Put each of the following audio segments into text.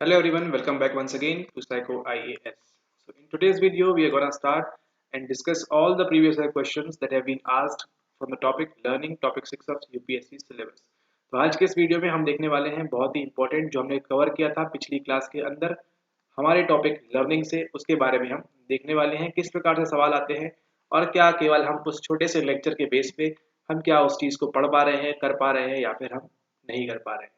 Hello everyone, welcome back once again to Psycho IAS. So in today's video, we are gonna start and discuss all the previous year questions that have been asked from the topic learning topic 6 of UPSC syllabus. तो आज के इस video में हम देखने वाले हैं बहुत ही इंपॉर्टेंट जो हमने कवर किया था पिछली क्लास के अंदर हमारे टॉपिक लर्निंग से उसके बारे में हम देखने वाले हैं किस प्रकार से सवाल आते हैं और क्या केवल हम उस छोटे से लेक्चर के बेस पे हम क्या उस चीज़ को पढ़ पा रहे हैं कर पा रहे हैं या फिर हम नहीं कर पा रहे हैं।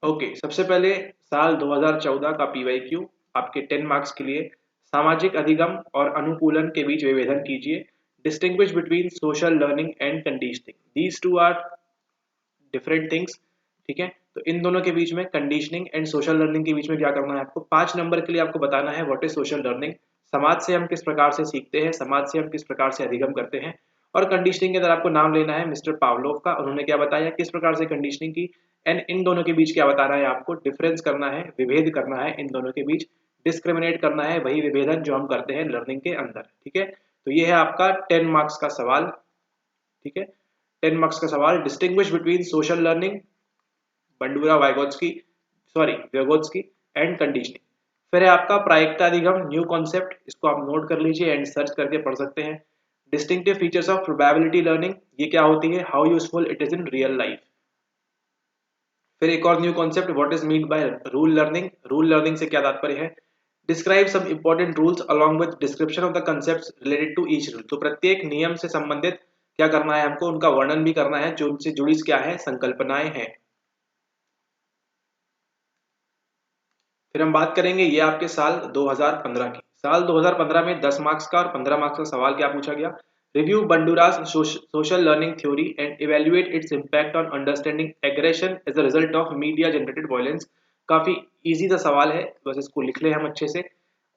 ओके सबसे पहले साल 2014 का पीवाईक्यू आपके 10 मार्क्स के लिए सामाजिक अधिगम और अनुकूलन के बीच विभेदन कीजिए। Distinguish between social learning and conditioning, these two are different things. ठीक है, तो इन दोनों के बीच में कंडीशनिंग एंड सोशल लर्निंग के बीच में क्या करना है आपको 5 नंबर के लिए आपको बताना है व्हाट इज सोशल लर्निंग। समाज से हम किस प्रकार से सीखते हैं, समाज से हम किस प्रकार से अधिगम करते हैं। और कंडीशनिंग के अंदर आपको नाम लेना है मिस्टर पावलोव का, उन्होंने क्या बताया किस प्रकार से कंडीशनिंग की। एंड इन दोनों के बीच क्या बताना है आपको, डिफरेंस करना है, विभेद करना है इन दोनों के बीच, डिस्क्रिमिनेट करना है, वही विभेदन जो हम करते हैं लर्निंग के अंदर। ठीक है, तो ये है आपका 10 मार्क्स का सवाल। ठीक है, 10 मार्क्स का सवाल, distinguish between social learning Bandura Vygotsky Vygotsky and conditioning. फिर है आपका प्रायिकता अधिगम न्यू कॉन्सेप्ट, इसको आप नोट कर लीजिए एंड सर्च करके पढ़ सकते हैं। Distinctive features of probability learning, ये क्या होती है, how useful it is in real life. फिर एक और new concept what is mean by rule learning, rule learning से क्या तात्पर्य है। Describe some important rules along with description of the concepts related to each rule, तो प्रत्येक नियम से संबंधित क्या करना है हमको, उनका वर्णन भी करना है जो उनसे जुड़ी क्या है संकल्पनाएं हैं। फिर हम बात करेंगे ये आपके साल 2015 की। साल 2015 में 10 मार्क्स का और 15 मार्क्स का सवाल क्या पूछा गया, review Bandura's social learning theory and evaluate its impact on understanding aggression as a result of media generated violence. काफी इजी सा सवाल है, बस इसको लिख ले हम अच्छे से।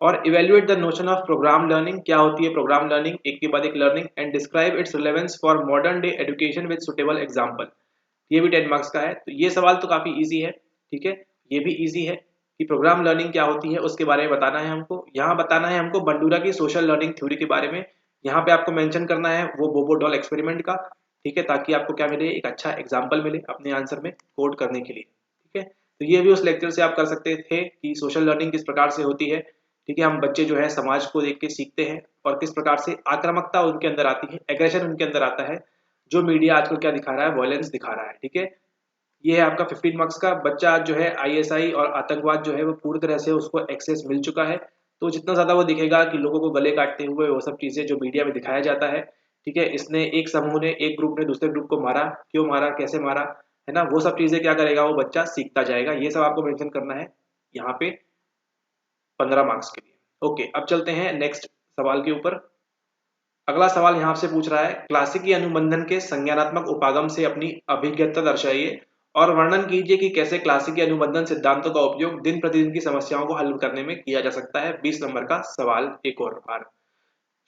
और evaluate the notion of programme learning, क्या होती है प्रोग्राम लर्निंग, एक के बाद एक learning. And describe it's relevance for modern day education with suitable example, ये भी 10 मार्क्स का है। तो ये सवाल तो काफी इजी है। ठीक है, ये भी इजी है कि प्रोग्राम लर्निंग क्या होती है उसके बारे में बताना है हमको। यहाँ बताना है हमको बंडूरा की सोशल लर्निंग थ्योरी के बारे में। यहाँ पे आपको मेंशन करना है वो बोबो डॉल एक्सपेरिमेंट का। ठीक है, ताकि आपको क्या मिले, एक अच्छा एग्जाम्पल मिले अपने आंसर में कोड करने के लिए। ठीक है, तो ये भी उस लेक्चर से आप कर सकते थे कि सोशल लर्निंग किस प्रकार से होती है। ठीक है, हम बच्चे जो है समाज को देख के सीखते हैं और किस प्रकार से आक्रामकता उनके अंदर आती है, एग्रेशन उनके अंदर आता है, जो मीडिया आजकल क्या दिखा रहा है, वायलेंस दिखा रहा है। ठीक है, ये है आपका 15 मार्क्स का। बच्चा जो है आईएसआई और आतंकवाद जो है वो पूरी तरह से उसको एक्सेस मिल चुका है, तो जितना ज्यादा वो दिखेगा कि लोगों को गले काटते हुए वो सब चीजें जो मीडिया में दिखाया जाता है। ठीक है, इसने एक समूह ने एक ग्रुप ने दूसरे ग्रुप को मारा, क्यों मारा, कैसे मारा, है ना, वो सब चीजें क्या करेगा वो बच्चा सीखता जाएगा। ये सब आपको मेंशन करना है यहाँ पे 15 मार्क्स के लिए। ओके, अब चलते हैं नेक्स्ट सवाल के ऊपर। अगला सवाल यहाँ से पूछ रहा है, क्लासिकी अनुबंधन के संज्ञानात्मक उपागम से अपनी अभिज्ञता दर्शाइए और वर्णन कीजिए कि कैसे क्लासिकी अनुबंधन सिद्धांतों का उपयोग दिन प्रतिदिन की समस्याओं को हल करने में किया जा सकता है। 20 नंबर का सवाल एक और बार।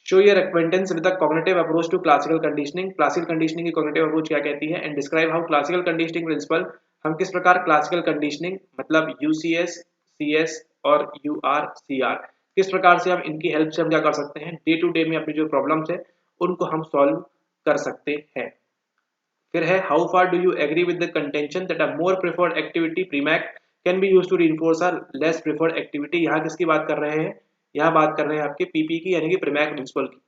Show your acquaintance with the cognitive approach to classical conditioning, classical conditioning की कॉग्निटिव अप्रोच क्या कहती है। And describe how classical conditioning principle, हम किस प्रकार क्लासिकल कंडीशनिंग मतलब यूसीएस, सीएस और यूआरसीआर, किस प्रकार से हम इनकी हेल्प से हम क्या कर सकते हैं, डे टू डे में अपनी जो प्रॉब्लम्स है उनको हम सॉल्व कर सकते हैं। फिर है how far do you agree with the contention that a more preferred activity Premack can be used to reinforce a less preferred activity. यहाँ किसकी बात कर रहे हैं, यहाँ बात कर रहे हैं आपके पीपी की, यानी कि प्रीमैक प्रिंसिपल की।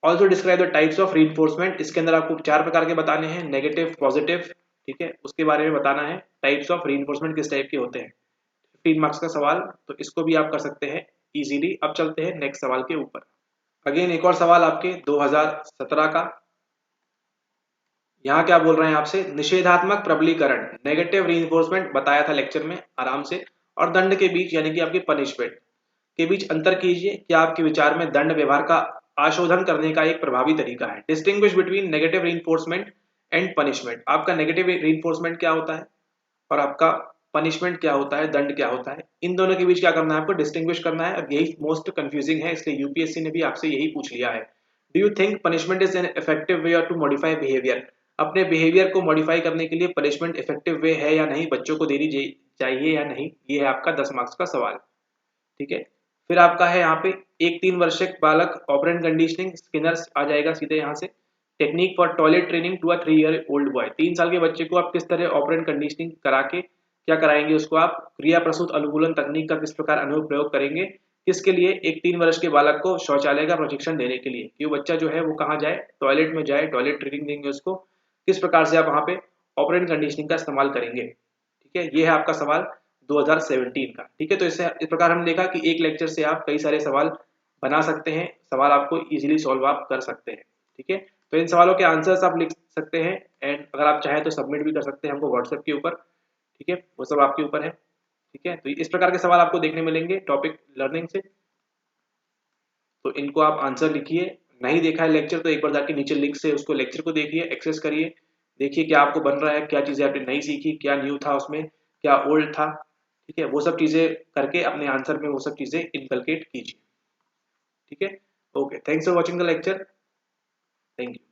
Also describe the types of reinforcement, इसके अंदर आपको 4 प्रकार के बताने हैं, नेगेटिव, पॉजिटिव। ठीक है, उसके बारे में बताना है, टाइप्स ऑफ रीइंफोर्समेंट किस टाइप के होते हैं। 15 मार्क्स का सवाल, तो इसको भी आप कर सकते हैं इजीली। अब चलते हैं नेक्स्ट सवाल के ऊपर। अगेन एक और सवाल आपके 2017 का। यहाँ क्या बोल रहे हैं आपसे, निषेधात्मक प्रबलीकरण नेगेटिव रीइंफोर्समेंट बताया था लेक्चर में आराम से, और दंड के बीच यानी कि आपकी पनिशमेंट के बीच अंतर कीजिए। क्या आपके विचार में दंड व्यवहार का आशोधन करने का एक प्रभावी तरीका है। Distinguish between negative reinforcement and punishment, आपका नेगेटिव रीइंफोर्समेंट क्या होता है और आपका पनिशमेंट क्या होता है, दंड क्या होता है, इन दोनों के बीच क्या करना है आपको, डिस्टिंग्विश करना है। अब यही मोस्ट कंफ्यूजिंग है, इसलिए यूपीएससी ने भी आपसे यही पूछ लिया है। Do you think punishment is an effective way to modify behaviour, अपने बिहेवियर को मॉडिफाई करने के लिए पनिशमेंट इफेक्टिव वे है या नहीं, बच्चों को देनी चाहिए या नहीं, ये है आपका 10 मार्क्स का सवाल। ठीक है, फिर आपका है यहाँ पे एक 3 वर्षीय बालक ऑपरेंट कंडीशनिंग, स्किनर्स आ जाएगा सीधे यहाँ से। Technique for toilet training to a 3 year old boy, 3 साल के बच्चे को आप किस तरह ऑपरेंट कंडीशनिंग करा के क्या कराएंगे उसको आप, क्रिया प्रसूत अनुकूलन तकनीक का किस प्रकार अनुप्रयोग करेंगे, किसके लिए, एक 3 वर्ष के बालक को शौचालय का प्रशिक्षण देने के लिए कि वो बच्चा जो है वो कहाँ जाए, टॉयलेट में जाए, टॉयलेट ट्रेनिंग देंगे उसको, किस प्रकार से आप वहाँ पे ऑपरेंट कंडीशनिंग का इस्तेमाल करेंगे। ठीक है, ये है आपका सवाल 2017 का। ठीक है, तो इस प्रकार हमने देखा कि एक लेक्चर से आप कई सारे सवाल बना सकते हैं, सवाल आपको इजीली सॉल्व आप कर सकते हैं। ठीक है, तो इन सवालों के आंसर्स आप लिख सकते हैं एंड अगर आप चाहें तो सबमिट भी कर सकते हैं हमको व्हाट्सएप के ऊपर। ठीक है, वो सब आपके ऊपर है। ठीक है, तो इस प्रकार के सवाल आपको देखने मिलेंगे टॉपिक लर्निंग से, तो इनको आप आंसर लिखिए। नहीं देखा है लेक्चर तो एक बार जाके नीचे लिंक से उसको लेक्चर को देखिए, एक्सेस करिए, देखिए क्या आपको बन रहा है, क्या चीज़ें आपने नहीं सीखी, क्या न्यू था उसमें, क्या ओल्ड था। ठीक है, वो सब चीज़ें करके अपने आंसर में वो सब चीज़ें इनकलकेट कीजिए। ठीक है, okay, thanks for watching the lecture, thank you.